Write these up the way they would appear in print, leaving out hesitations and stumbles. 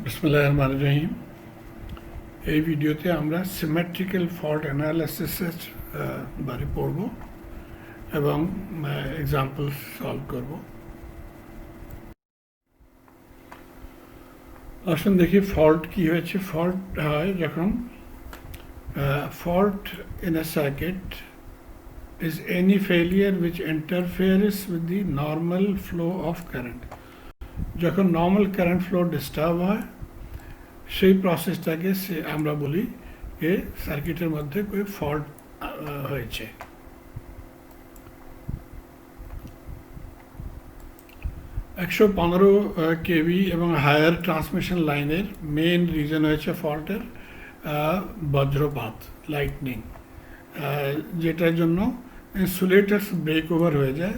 বিসমিল্লাহিররহমানিররহিম। এই ভিডিওতে আমরা সিমেট্রিক্যাল ফল্ট অ্যানালাইসিসের বারে পড়ব এবং এক্সাম্পল সলভ করব। আসুন দেখি ফল্ট কি হয়েছে। ফল্ট হয় যখন fault in a circuit is any failure which interferes with the normal flow of current. যখন নর্মাল কারেন্ট ফ্লো ডিস্টার্ব হয় সেই প্রসেসটাকে আমরা বলি যে সার্কিটের মধ্যে કોઈ ফল্ট হয়েছে। একশো 15 কেভি এবং হায়ার ট্রান্সমিশন লাইনের মেইন রিজন হয়েছে ফল্টের বজ্রপাত, লাইটনিং, যেটার জন্য ইনসুলেটার্স ব্রেক ওভার হয়ে যায়।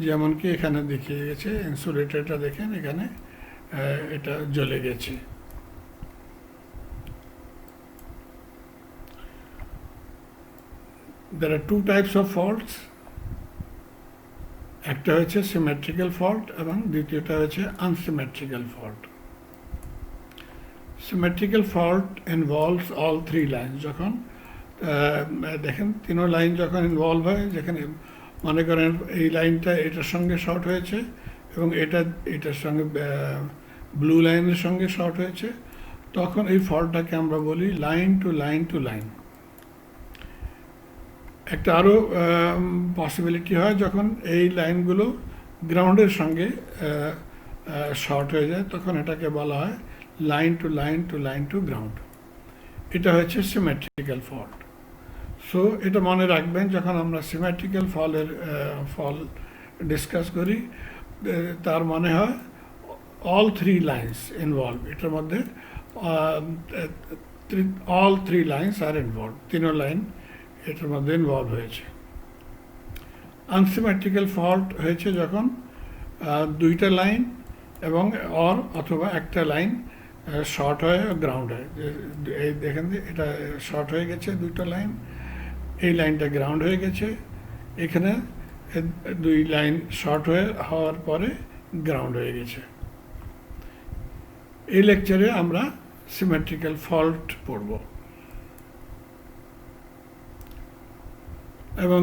যেমন কি এখানে দেখিয়ে গেছে, ইনসুলেটরটা দেখেন এখানে এটা জ্বলে গেছে। There are two types of faults. একটা হচ্ছে সিমেট্রিক্যাল ফল্ট এবং দ্বিতীয়টা হচ্ছে unsymmetrical fault. Symmetrical fault involves all three lines. যখন দেখেন তিনও লাইন যখন ইনভলভ হয়, যেখানে মনে করেন এই লাইনটা এটার সঙ্গে শর্ট হয়েছে এবং এটার সঙ্গে ব্লু লাইনের সঙ্গে শর্ট হয়েছে, তখন এই ফল্টটাকে আমরা বলি line to line to line. একটা আরও পসিবিলিটি হয় যখন এই লাইনগুলো গ্রাউন্ডের সঙ্গে শর্ট হয়ে যায়, তখন এটাকে বলা হয় line to line to line to ground. এটা হচ্ছে সিমেট্রিক্যাল ফল্ট। সো এটা মনে রাখবেন যখন আমরা সিমেট্রিক্যাল ফল ডিসকাস করি, তার মানে হয় অল থ্রি লাইন্স ইনভলভ। এটার মধ্যে all three lines are involve, তিনও লাইন এটার মধ্যে ইনভলভ হয়েছে। আনসিমেট্রিক্যাল ফল্ট হয়েছে যখন দুইটা লাইন এবং অথবা একটা লাইন শর্ট হয়ে গ্রাউন্ড হয়। এই দেখেন এটা শর্ট হয়ে গেছে দুইটা লাইন, এই লাইনটা গ্রাউন্ড হয়ে গেছে, এখানে দুই লাইন শর্ট হওয়ার পরে গ্রাউন্ড হয়ে গেছে। এই লেকচারে আমরা সিমেট্রিক্যাল ফল্ট পড়ব এবং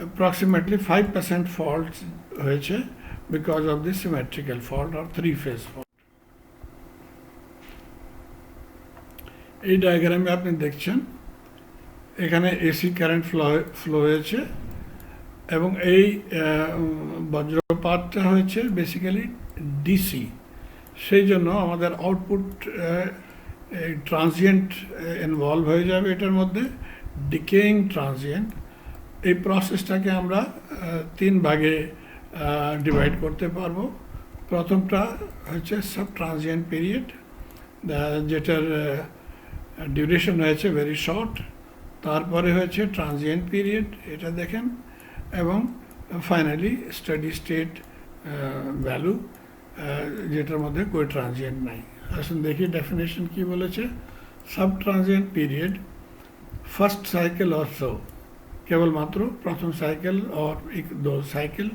approximately 5% faults হয়েছে because of the symmetrical fault or three-phase fault. এই ডায়াগ্রামে আপনি দেখছেন এখানে এসি কারেন্ট ফ্লো হয়েছে এবং এই বজ্রপাতটা হয়েছে বেসিক্যালি ডিসি। সেই জন্য আমাদের আউটপুট ট্রানজিয়েন্ট ইনভলভ হয়ে যাবে এটার মধ্যে, ডিকেইং ট্রানজিয়েন্ট। এই প্রসেসটাকে আমরা তিন ভাগে ডিভাইড করতে পারবো। প্রথমটা হচ্ছে সাব ট্রানজিয়েন্ট পিরিয়ড, যেটার ডিউরেশন হয়েছে ভেরি শর্ট। তারপরে হয়েছে ট্রানজিয়েন্ট পিরিয়ড, এটা দেখেন, এবং ফাইনালি স্টেডি স্টেট ভ্যালু, যেটার মধ্যে কোনো ট্রানজিয়েন্ট নাই। আসুন দেখি ডেফিনেশন কি বলেছে। Sub transient period, first cycle or so, কেবলমাত্র প্রথম সাইকেল or দো cycle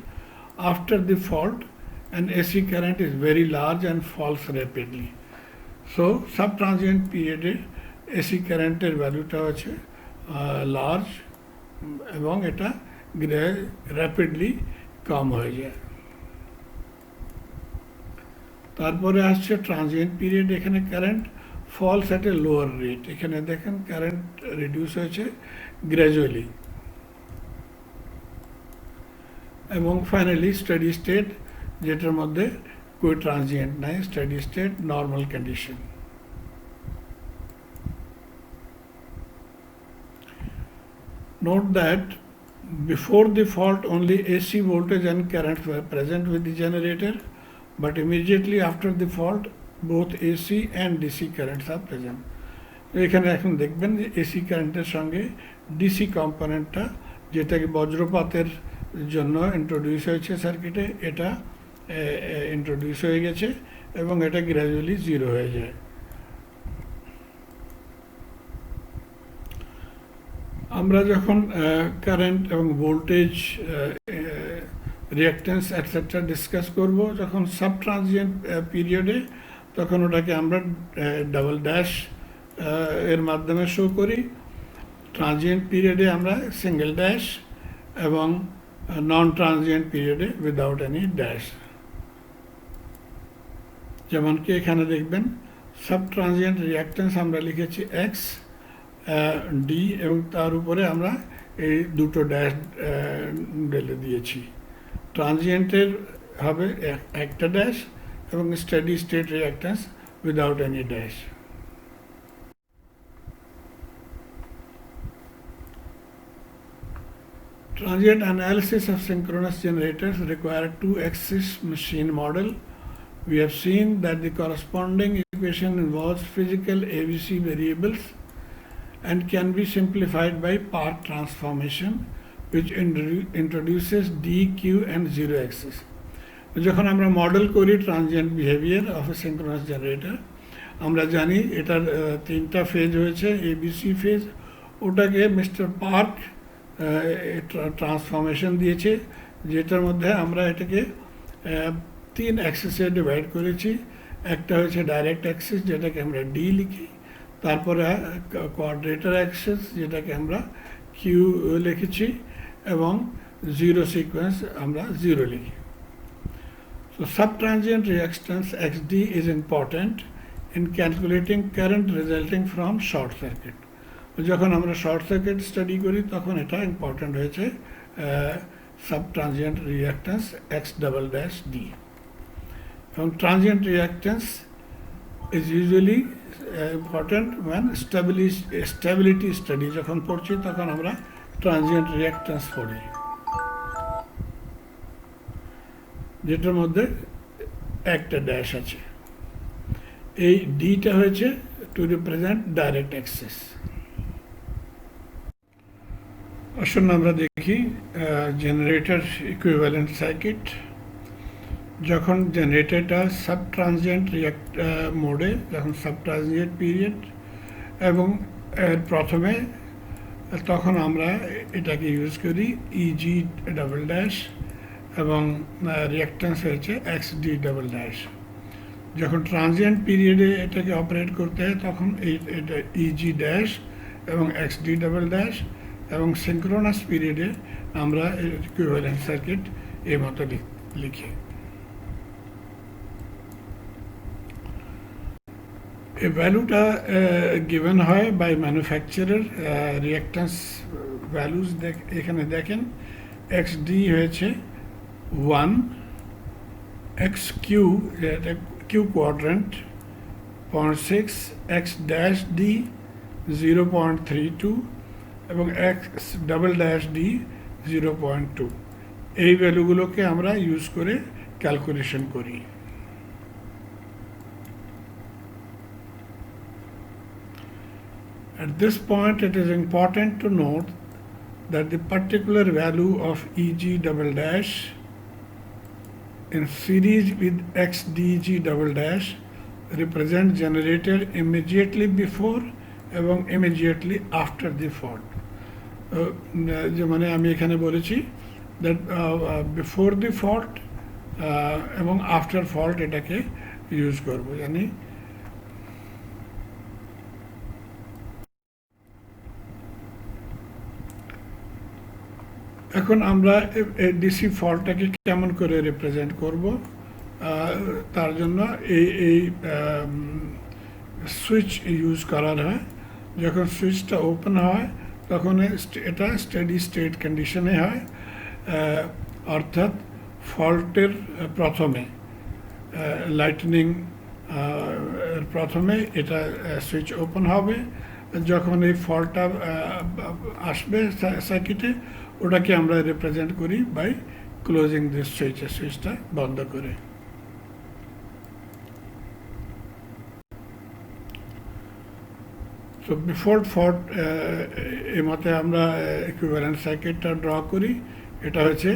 after the fault and AC current is very large and falls rapidly. So sub-transient period AC কারেন্টের ভ্যালুটা হচ্ছে লার্জ এবং এটা র্যাপিডলি কম হয়ে যায়। তারপরে আসছে ট্রানজিয়েন্ট পিরিয়ড, এখানে current falls at a lower rate. এখানে দেখেন কারেন্ট রিডিউস হয়েছে গ্র্যাজুয়ালি। এবং ফাইনালি স্টেডি স্টেট, যেটার মধ্যে কোনো ট্রানজিয়েন্ট নাই, steady state normal condition. Note that before the fault only AC voltage and current were present with the generator, but immediately after the fault both AC and DC currents are present. এখানে এখন দেখবেন যে AC কারেন্টের সঙ্গে DC কম্পোনেন্টটা, যেটাকে বজ্রপাতের জন্য introduce হয়েছে সার্কিটে, এটা ইন্ট্রোডিউস হয়ে গেছে এবং এটা গ্র্যাজুয়ালি জিরো হয়ে যায়। আমরা যখন কারেন্ট এবং ভোল্টেজ রিঅ্যাকট্যান্স এটসেট্রা ডিসকাস করব। যখন সাব ট্রানজিয়েন্ট পিরিয়ডে তখন ওটাকে আমরা ডাবল ড্যাশ এর মাধ্যমে শো করি। ট্রানজিয়েন্ট পিরিয়ডে আমরা সিঙ্গেল ড্যাশ এবং নন ট্রানজিয়েন্ট পিরিয়ডে উইদাউট এনি ড্যাশ। যেমন কি এখানে দেখবেন সাব ট্রানজিয়েন্ট রিঅ্যাকট্যান্স আমরা লিখেছি এক্স ডি এবং তার উপরে আমরা এই দুটো ড্যাশ ঢেলে দিয়েছি। ট্রানজিয়েন্টের হবে একটা ড্যাশ এবং steady state reactance without any dash. Transient analysis of synchronous generators require a two-axis machine model. We have seen that the corresponding equation involves physical ABC variables and can be simplified by part transformation, which introduces D, Q and zero axis. যখন আমরা model করি transient behaviour of A synchronous generator, আমরা জানি এটার তিনটা phase হয়েছে, ABC phase. ওটাকে mister park transformation দিয়েছে, যেটার মধ্যে আমরা এটাকে তিন অ্যাক্সিসে ডিভাইড করেছি। একটা হচ্ছে ডাইরেক্ট অ্যাক্সিস, যেটাকে আমরা ডি লিখি। তারপরে কোয়াড্রেটার অ্যাক্সিস, যেটাকে আমরা কিউ লিখেছি, এবং জিরো সিকোয়েন্স আমরা জিরো লিখি। So subtransient reactance XD is important in calculating current resulting from short circuit. যখন আমরা শর্ট সার্কিট স্টাডি করি তখন এটা ইম্পর্ট্যান্ট হয়েছে subtransient reactance X double dash D. এবং transient reactance is usually important one stability study যখন পড়ছি তখন আমরা ট্রানজিয়েন্ট রিঅ্যাকট্যান্স পড়ি, যেটার মধ্যে একটা ড্যাশ আছে। এই ডিটা হয়েছে টু রিপ্রেজেন্ট ডাইরেক্ট অ্যাক্সেস। আসুন আমরা দেখি জেনারেটর ইকুইভ্যালেন্ট সার্কিট। যখন জেনারেটরটা সাব ট্রানজিয়েন্ট মোডে, যখন সাব ট্রানজিয়েন্ট পিরিয়ড এবং প্রথমে, তখন আমরা এটাকে ইউজ করি ইজি ডাবল ড্যাশ এবং রিঅ্যাকট্যান্স হয়েছে এক্স ডি ডাবল ড্যাশ। যখন ট্রানজিয়েন্ট পিরিয়ডে এটাকে অপারেট করতে হয় তখন এটা ইজি ড্যাশ এবং এক্স ডি ডাবল ড্যাশ, এবং সিঙ্ক্রোনাস পিরিয়ডে আমরা ইকুইভ্যালেন্ট সার্কিট এই মতো লিখি। এই ভ্যালুটা গিভেন হয় বাই ম্যানুফ্যাকচারার। রিঅ্যাকট্যান্স ভ্যালুজ এখানে দেখেন, এক্স ডি হয়েছে 1, X Q Q quadrant 0.6, X dash D 0.32 এবং এক্স ডাবল ড্যাশ ডি 0.2। এই ভ্যালুগুলোকে আমরা ইউজ করে ক্যালকুলেশন করি। At this point, it is important to note that the particular value of EG double dash in series with XDG double dash represent generator immediately before এবং immediately after the fault. যে মানে আমি এখানে বলেছি that before the fault এবং after fault এটাকে use করব। জানি এখন আমরা ডিসি ফল্টটাকে কেমন করে রিপ্রেজেন্ট করব, তার জন্য এই সুইচ ইউজ করার হয়। যখন সুইচটা ওপেন হয় তখন এটা স্টেডি স্টেট কন্ডিশনে হয়, অর্থাৎ ফল্টের প্রথমে, লাইটনিং প্রথমে এটা সুইচ ওপেন হবে। যখন এই ফল্টটা আসবে সার্কিটে, ওটাকে আমরা রিপ্রেজেন্ট করি বাই ক্লোজিং দিস সুইচ, সুইচটা বন্ধ করে। সো বিফোর ফল্ট এই মতে আমরা ইকুইভ্যালেন্ট সার্কিটটা ড্র করি। এটা হচ্ছে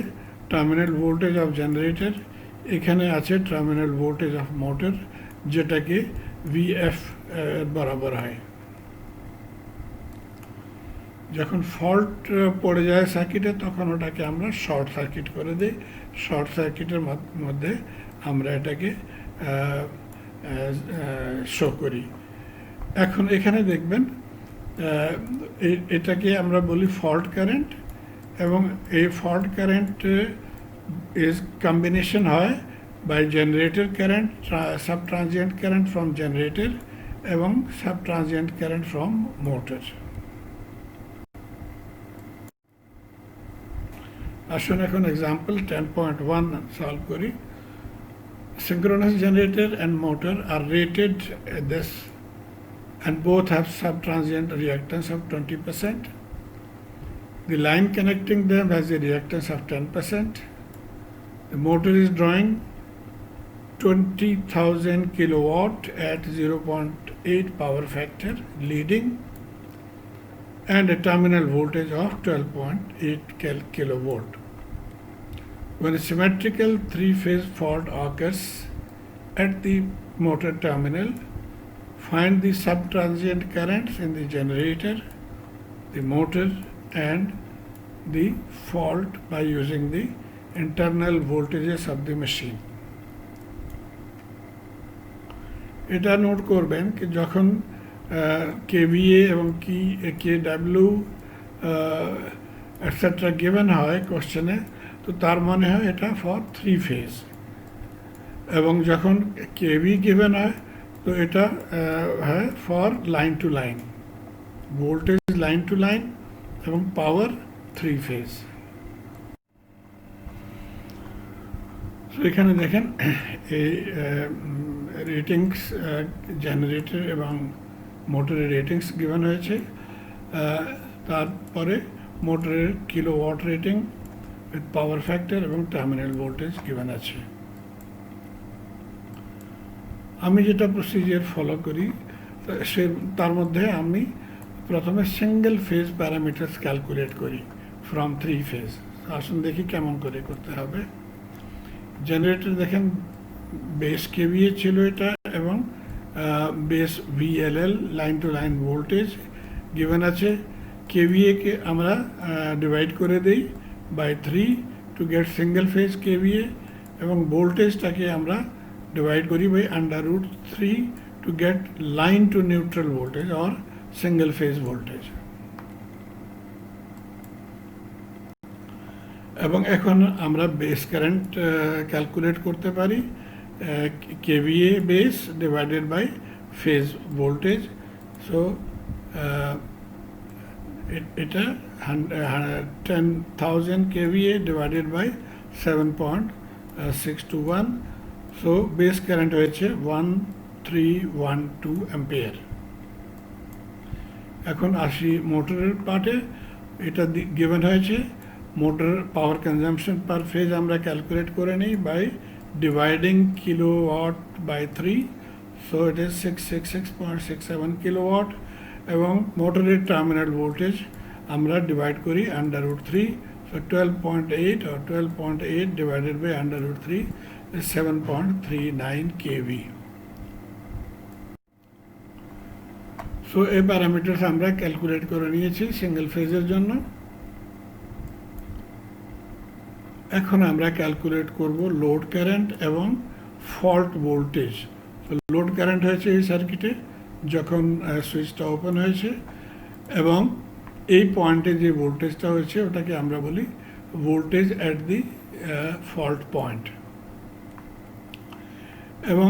টার্মিনাল ভোল্টেজ অফ জেনারেটর, এখানে আছে টার্মিনাল ভোল্টেজ অফ মোটর, যেটাকে ভিএফ বরাবর হয়। যখন ফল্ট পড়ে যায় সার্কিটে তখন ওটাকে আমরা শর্ট সার্কিট করে দিই। শর্ট সার্কিটের মধ্যে আমরা এটাকে শো করি। এখন এখানে দেখবেন এটাকে আমরা বলি ফল্ট কারেন্ট, এবং এই ফল্ট কারেন্ট ইজ কম্বিনেশন হয় by generator current, sub transient current from generator এবং sub transient current from motor. আসুন এখন এক্সাম্পল 10.1 সলভ করি। Synchronous generator and motor are rated this and both have sub-transient reactance of 20%. The line connecting them has a reactance of 10%. The motor is drawing 20,000 kilowatt at 0.8 power factor leading and a terminal voltage of 12.8 kilovolt. When a symmetrical three-phase fault occurs at the motor terminal, find the sub-transient currents in the generator, the motor and the fault by using the internal voltages of the machine. এটা note করবেন কি যখন KVA এবং কেডব্লিউ etcetera given হয় কোশ্চেনে, তো তার মানে হয় এটা ফর থ্রি ফেজ, এবং যখন কেভি গিভেন হয় তো এটা হয় for line to line, voltage line to line এবং পাওয়ার থ্রি ফেজ। তো এখানে দেখেন এই রেটিংস জেনারেটর এবং মোটরের রেটিংস গিভেন হয়েছে, তারপরে মোটরের kilowatt rating with power factor এবং টার্মিনাল ভোল্টেজ গিভেন আছে। আমি যেটা প্রসিজিয়ার ফলো করি তার মধ্যে আমি প্রথমে সিঙ্গেল ফেজ প্যারামিটার্স ক্যালকুলেট করি ফ্রম থ্রি ফেজ। আসুন দেখি কেমন করে করতে হবে। জেনারেটর দেখেন বেস কেভিএ ছিল এটা, এবং base VLL line to line voltage given আছে। কেভিএকে আমরা ডিভাইড করে দিই by 3 to get single phase kVA, এবং ভোল্টেজটাকে আমরা ডিভাইড করি by √3 to get line to neutral voltage or single phase voltage. এবং এখন আমরা বেস কারেন্ট ক্যালকুলেট করতে পারি, kVA base divided by phase voltage. So এটা 10,000 kVA divided by 7.621, so base current হয়েছে 1312 ampere। এখন আসি মোটরের পার্টে। এটা গিভেন হয়েছে motor power consumption per phase আমরা ক্যালকুলেট করে নিই by dividing kilowatt by 3, so it is 666.67 kilowatt, এবং মোটরের টার্মিনাল ভোল্টেজ আমরা ডিভাইড করি √3, so 12.8 or 12.8 divided by √3 is 7.39 kV. So এই প্যারামিটার্স আমরা ক্যালকুলেট করে নিয়েছি সিঙ্গেল ফেজের জন্য। এখন আমরা ক্যালকুলেট করব লোড কারেন্ট এবং ফল্ট ভোল্টেজ। লোড কারেন্ট হয়েছে এই সার্কিটে যখন সুইচটা ওপেন হয়েছে, এবং এই পয়েন্টে যে ভোল্টেজটা হয়েছে ওটাকে আমরা বলি voltage at the fault point. এবং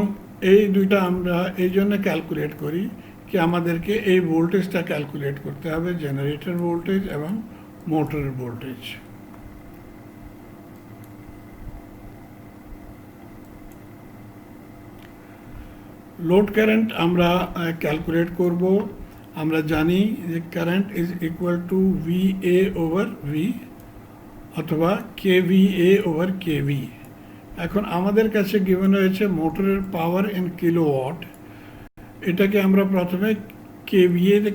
এই দুইটা আমরা এই জন্য ক্যালকুলেট করি কি আমাদেরকে এই ভোল্টেজটা ক্যালকুলেট করতে হবে, জেনারেটর ভোল্টেজ এবং মোটরের ভোল্টেজ। লোড কারেন্ট আমরা ক্যালকুলেট করব। আমরা জানি যে current is equal to VA over V অথবা KVA ওভার KV। এখন আমাদের কাছে গিভেন হয়েছে মোটরের পাওয়ার ইন কিলোওয়াট, এটাকে আমরা প্রথমে KVA তে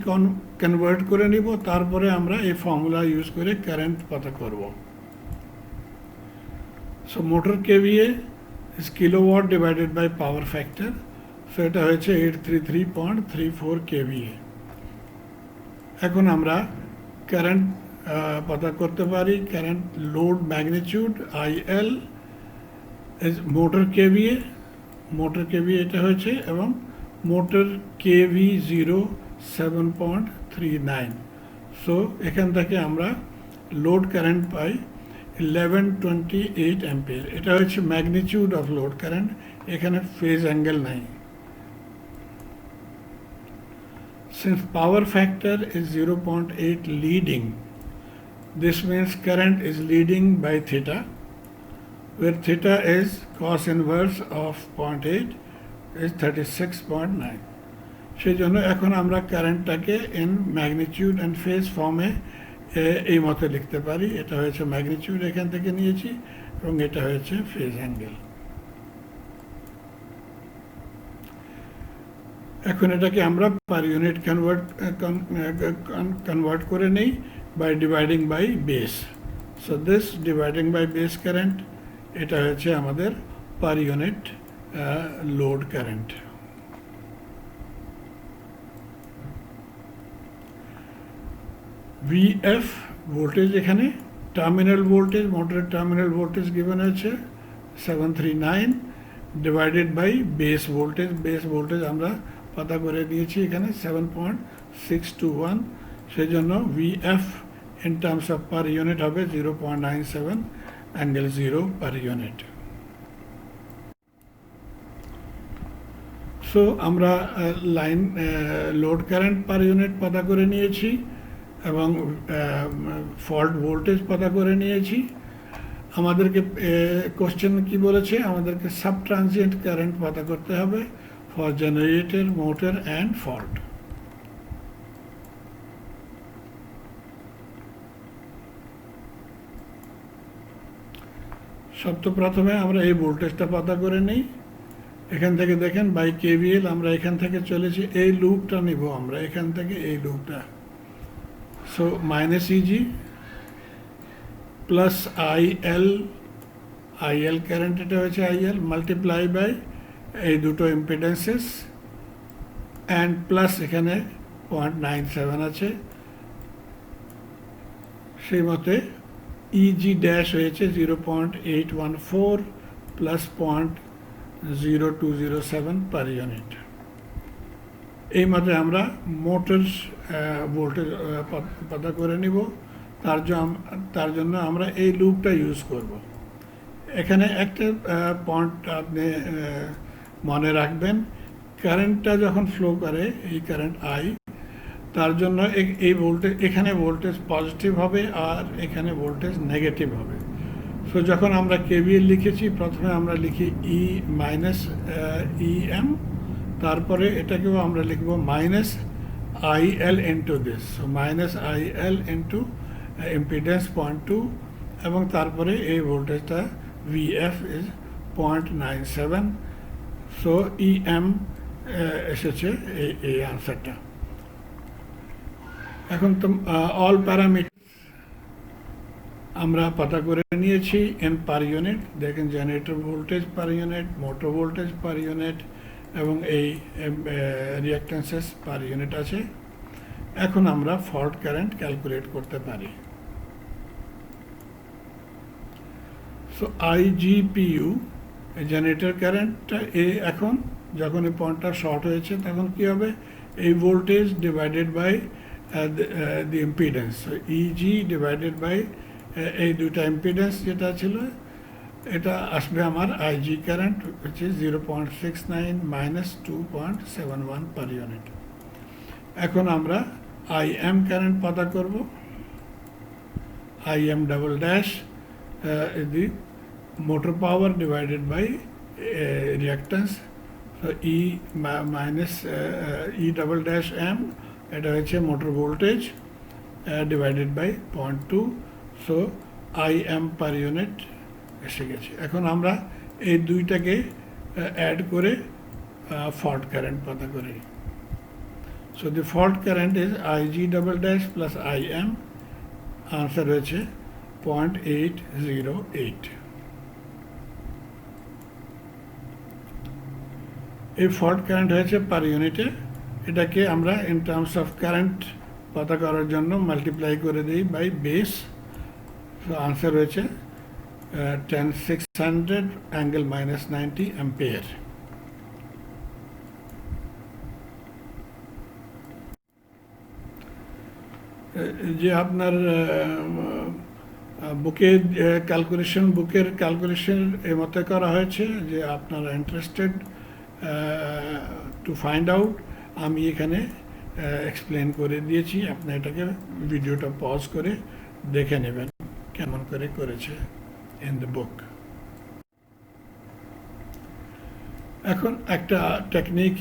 কনভার্ট করে নিব, তারপরে আমরা এই ফর্মুলা ইউজ করে কারেন্ট পতা করব। So motor KVA is kilowatt divided by power factor, so এটা হয়েছে 833.34 kVA। এখন আমরা কারেন্ট পতা করতে পারি। Current load magnitude IL is motor KVA, motor KVA এটা হয়েছে, এবং মোটর KV0 7.39। সো এখান থেকে আমরা লোড কারেন্ট পাই 1128 অ্যাম্পিয়ার। এটা হচ্ছে ম্যাগনিটিউড অফ লোড কারেন্ট, এখানে ফেজ অ্যাঙ্গেল নাই। Since power factor is 0.8 leading, this means current is leading by theta, where theta is cos inverse of 0.8 is 36.9. সেই জন্য এখন আমরা কারেন্টটাকে ইন ম্যাগনিটিউড অ্যান্ড ফেজ ফর্মে এই মতে লিখতে পারি। এটা হয়েছে ম্যাগনিটিউড, এখান থেকে নিয়েছি, এবং এটা হয়েছে ফেজ অ্যাঙ্গেল। এখন এটাকে আমরা পার ইউনিট কনভার্ট করে নেই by dividing by base. So this dividing by base current, এটা হচ্ছে আমাদের per unit load current. VF voltage, এখানে টার্মিনাল ভোল্টেজ, মোটরের টার্মিনাল ভোল্টেজ গিভেন আছে 739 divided by base voltage. Base voltage আমরা পাতা করে দিয়েছি এখানে 7.621, সেই জন্য VF in terms of per unit হবে 0.97 অ্যাঙ্গেল 0 পার ইউনিট। সো আমরা line load current per unit পাতা করে নিয়েছি, এবং ফল্ট ভোল্টেজ পাতা করে নিয়েছি। আমাদেরকে কোশ্চেন কি বলেছে, আমাদেরকে সাব ট্রানজিয়েন্ট কারেন্ট পাতা করতে হবে for generator, motor and fault. প্রথমে আমরা এই ভোল্টেজটা পাতা করে নিই। এখান থেকে দেখেন বাই KVL আমরা এখান থেকে চলেছি, এই লুপটা নিব আমরা এখান থেকে, এই লুপটা। So -EG plus IL current, এটা হচ্ছে IL মাল্টিপ্লাই বাই এই দুটো ইম্পিডেন্সেস, অ্যান্ড প্লাস এখানে 0.97 আছে, সেই মতে EG ড্যাশ হয়েছে 0.814 প্লাস 0.0207 পার ইউনিট। এই মতে আমরা মোটর ভোল্টেজ পাতা করে নিব। তার জন্য আমরা এই লুপটা ইউজ করব। এখানে একটা পয়েন্ট আপনি মনে রাখবেন, কারেন্টটা যখন ফ্লো করে, এই কারেন্ট I, তার জন্য এই ভোল্টেজ, এখানে ভোল্টেজ পজিটিভ হবে আর এখানে ভোল্টেজ নেগেটিভ হবে। সো যখন আমরা KVL লিখেছি, প্রথমে আমরা লিখি EM, তারপরে এটাকেও আমরা লিখব -IL into this, so -IL into impedance 0.2, এবং তারপরে এই ভোল্টেজটা VF ইজ 0.97। সো EM এসেছে এই আনসারটা। এখন তো অল প্যারামিটার আমরা পাতা করে নিয়েছি ইন পার ইউনিট। দেখেন generator voltage per unit, motor voltage per unit, এবং এই রিঅ্যাক্ট্যান্সেস পার ইউনিট আছে। এখন আমরা ফল্ট কারেন্ট ক্যালকুলেট করতে পারি। সো IGPU জেনারেটর কারেন্টটা এখন যখন এই পয়েন্টটা শর্ট হয়েছে, তখন কি হবে, এই voltage divided by the impedance. So EG divided by এই দুটা ইম্পিডেন্স যেটা ছিল, এটা আসবে আমার IG current, which is 0.69 minus 2.71 per unit. এখন আমরা IM কারেন্ট পাতা করব। IM double dash is the motor power divided by reactance. So E minus E double dash M, এটা হচ্ছে motor voltage divided by 0.2। So IM per unit এসে গেছে। এখন আমরা এই দুইটাকে অ্যাড করে ফল্ট কারেন্ট পাতা করি। So the fault current is IG double dash plus IM, answer হয়েছে 0.808। এই ফল্ট কারেন্ট হয়েছে পার ইউনিটে। এটাকে আমরা ইন টার্মস অফ কারেন্ট পতা করার জন্য মাল্টিপ্লাই করে দিই বাই বেস। সো আনসার হয়েছে 10600 অ্যাঙ্গেল -90 অ্যাম্পিয়ার। যে আপনার বুকের ক্যালকুলেশন এর মতো করা হয়েছে যে আপনারা ইন্টারেস্টেড টু ফাইন্ড আউট, আমি এখানে এক্সপ্লেন করে দিয়েছি। আপনি এটাকে ভিডিওটা পজ করে দেখে নেবেন কেমন করে করেছে ইন দ্য বুক। এখন একটা টেকনিক,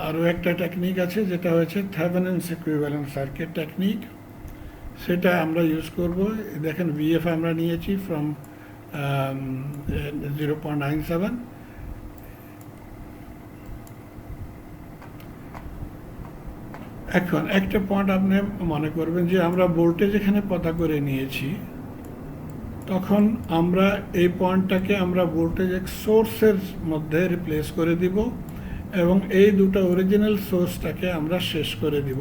আরও একটা টেকনিক আছে যেটা হচ্ছে থেভেনিনস ইকুইভ্যালেন্ট সার্কিট টেকনিক। সেটা আমরা ইউজ করব। দেখেন ভিএফ আমরা নিয়েছি ফ্রম 0.97। এখন একটা পয়েন্ট আপনি মনে করবেন যে আমরা ভোল্টেজ এখানে পতা করে নিয়েছি, তখন আমরা এই পয়েন্টটাকে আমরা ভোল্টেজ এক সোর্সের মধ্যে রিপ্লেস করে দিব এবং এই দুটো অরিজিনাল সোর্সটাকে আমরা শেষ করে দিব,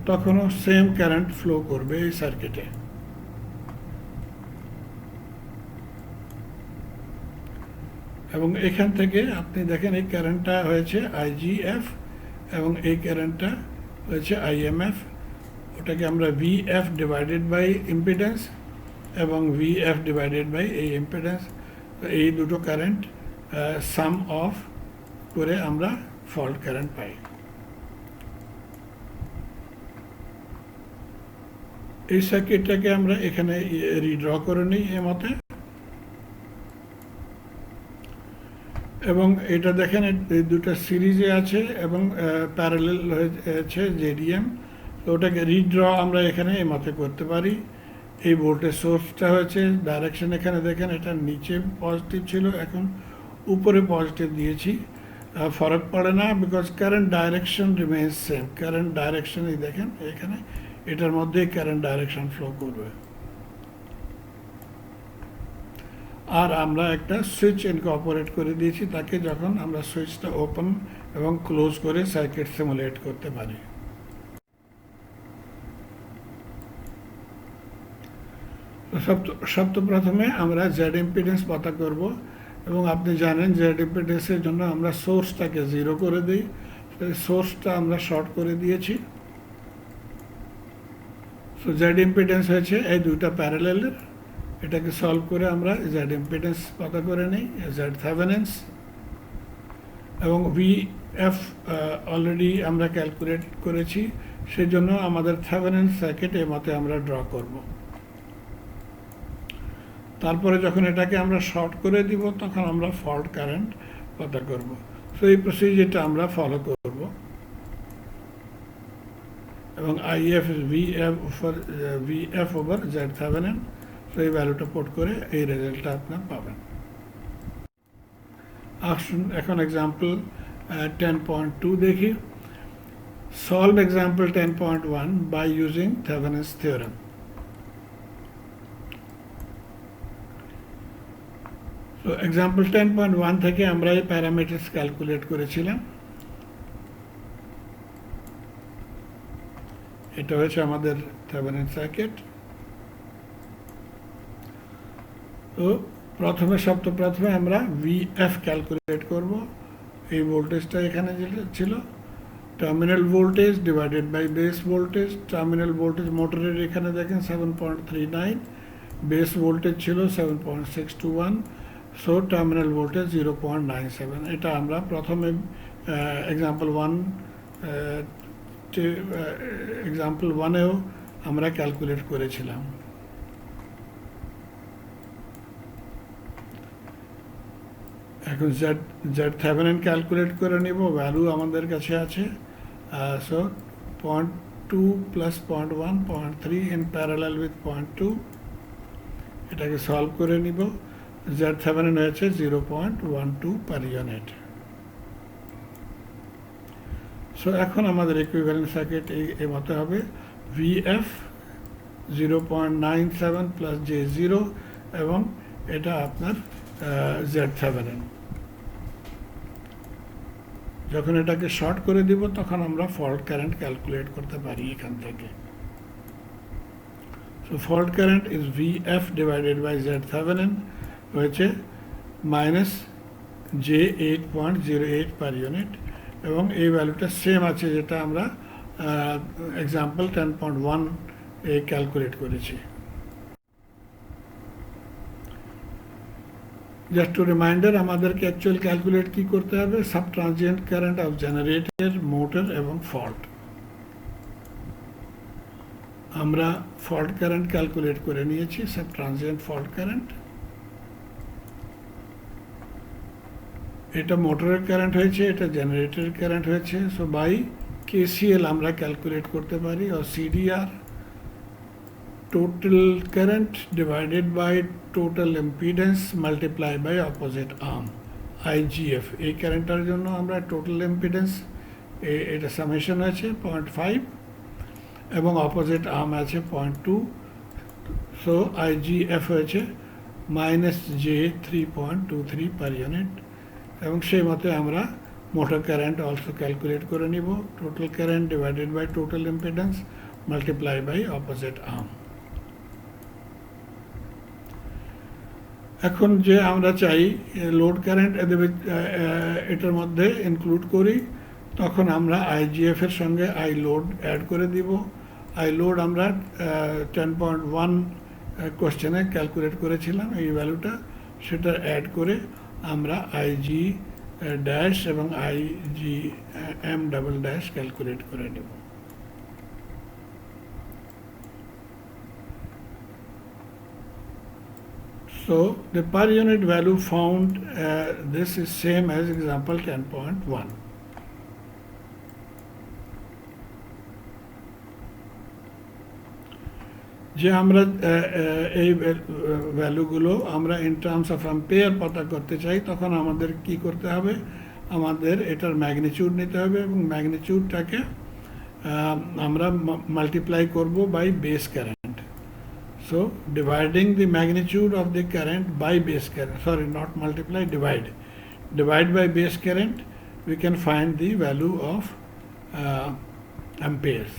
তখনও সেম কারেন্ট ফ্লো করবে এই সার্কিটে। এবং এখান থেকে আপনি দেখেন এই কারেন্টটা হয়েছে আইজিএফ এবং এই কারেন্টটা হয়েছে আইএমএফ। ওটাকে আমরা ভিএফ ডিভাইডেড বাই ইম্পিডেন্স এবং ভিএফ ডিভাইডেড বাই এই ইম্পিডেন্স, এই দুটো কারেন্ট সাম অফ করে আমরা ফল্ট কারেন্ট পাই। এই সার্কিটটাকে আমরা এখানে রিড্র করে নিই এ মতে। এবং এটা দেখেন এই দুটো সিরিজে আছে এবং প্যারালেল হয়েছে জেডিএম। তো ওটাকে রিড্র আমরা এখানে এই মতে করতে পারি। এই ভোল্টেজ সোর্সটা হয়েছে ডাইরেকশন, এখানে দেখেন এটা নিচে পজিটিভ ছিল, এখন উপরে পজিটিভ দিয়েছি, ফরক পড়ে না, because current direction remains same. Current ডাইরেকশনই দেখেন এখানে এটার মধ্যেই কারেন্ট ডাইরেকশন ফ্লো করবে। আর আমরা একটা সুইচ ইনকর্পোরেট করে দিয়েছি তাকে, যখন আমরা সুইচটা ওপেন এবং ক্লোজ করে সার্কিট সিমুলেট করতে পারি। প্রথমে আমরা জেড ইম্পিডেন্স পতা করব এবং আপনি জানেন জেড ইম্পিডেন্সের জন্য আমরা সোর্সটাকে 0 করে দিই। সোর্সটা আমরা শর্ট করে দিয়েছি। সো জেড ইম্পিডেন্স হয়েছে এই দুইটা প্যারালেলের। এটাকে সলভ করে আমরা জেড ইম্পিডেন্স পতা করে নিই, জেড থেভেনিনস। এবং ভিএফ অলরেডি আমরা ক্যালকুলেট করেছি, সেজন্য আমাদের থেভেনিনস সার্কিট এর মতে আমরা ড্র করব। তারপরে যখন এটাকে আমরা শর্ট করে দিব তখন আমরা ফল্ট কারেন্ট পতা করব। সো এই প্রসিজারটা আমরা ফলো করব এবং if VF over Z Thevenin. So এই ভ্যালুটা পুট করে এই রেজাল্টটা আপনার পাবেন। আসুন এখন এক্সাম্পল 10.2 দেখি। Solve example 10.1 by using Thevenin's theorem. তো এক্সাম্পল 10.1 থেকে আমরা এই প্যারামিটারস ক্যালকুলেট করেছিলাম। এটা হচ্ছে আমাদের থেভেনিন সার্কিট। তো প্রথমে আমরা ভিএফ ক্যালকুলেট করব। এই ভোল্টেজটা এখানে যেটা ছিল terminal voltage divided by base voltage. Terminal voltage মোটরের এখানে দেখেন 7.39, বেস ভোল্টেজ ছিল 7.621। So terminal voltage 0.97। এটা আমরা প্রথমে এক্সাম্পল 1এও আমরা ক্যালকুলেট করেছিলাম। এখন জেড থেভেনিন ক্যালকুলেট করে নিব। ভ্যালু আমাদের কাছে আছে। So 0.2 plus 0.1 0.3 in parallel with 0.2। এটাকে সলভ করে নিব। জেড থেভেনিন হয়েছে 0.12 পার ইউনিট। সো এখন আমাদের ইকুইভ্যালেন্ট সার্কিট এই মতো হবে। ভিএফ 0.97 প্লাস J0 এবং এটা আপনার জেড থেভেনিন। যখন এটাকে শর্ট করে দিব তখন আমরা ফল্ট কারেন্ট ক্যালকুলেট করতে পারি এখান থেকে। So fault current is VF divided by Z Thevenin, হয়েছে মাইনাস J8.08 পার ইউনিট, এবং এই ভ্যালুটা সেম আছে যেটা আমরা এক্সাম্পল 10.1 এ ক্যালকুলেট করেছি। জাস্ট টু রিমাইন্ডার, আমাদেরকে অ্যাকচুয়াল ক্যালকুলেট কি করতে হবে, sub transient current of generator, motor এবং ফল্ট। আমরা ফল্ট কারেন্ট ক্যালকুলেট করে নিয়েছি, সাব ট্রানজিয়েন্ট ফল্ট কারেন্ট। এটা মোটরের কারেন্ট হয়েছে, এটা জেনারেটরের কারেন্ট হয়েছে। সো বাই KCL আমরা ক্যালকুলেট করতে পারি, আর CDR total current divided by total impedance multiply by opposite arm, IGF। এই কারেন্টটার জন্য আমরা টোটাল ইম্পিডেন্স এটা সামেশন আছে 0.5 এবং অপোজিট আর্ম আছে 0.2। সো IGF হয়েছে -J3.23 পার ইউনিট, এবং সেই মতে আমরা মোটর কারেন্ট অলসো ক্যালকুলেট করে নিব, total current divided by total impedance multiply by opposite arm. এখন যে আমরা চাই লোড কারেন্ট এটার মধ্যে ইনক্লুড করি, তখন আমরা IGF এর সঙ্গে I লোড অ্যাড করে দিব। I লোড আমরা 10.1 কোশ্চেনে ক্যালকুলেট করেছিলাম এই ভ্যালুটা, সেটা অ্যাড করে আমরা IG ড্যাশ এবং IGM ডাবল ড্যাশ ক্যালকুলেট করে নেব। So the per unit value found, this is same as example 10.1. যে আমরা এই ভ্যালুগুলো আমরা ইন টার্মস অফ অ্যাম্পিয়ার পতা করতে চাই, তখন আমাদের কি করতে হবে, আমাদের এটার ম্যাগনিটিউড নিতে হবে, এবং ম্যাগনিটিউডটাকে আমরা মাল্টিপ্লাই করব by base current. So dividing the magnitude of the current by base current, sorry, not multiply, divide by base current, we can find the value of amperes.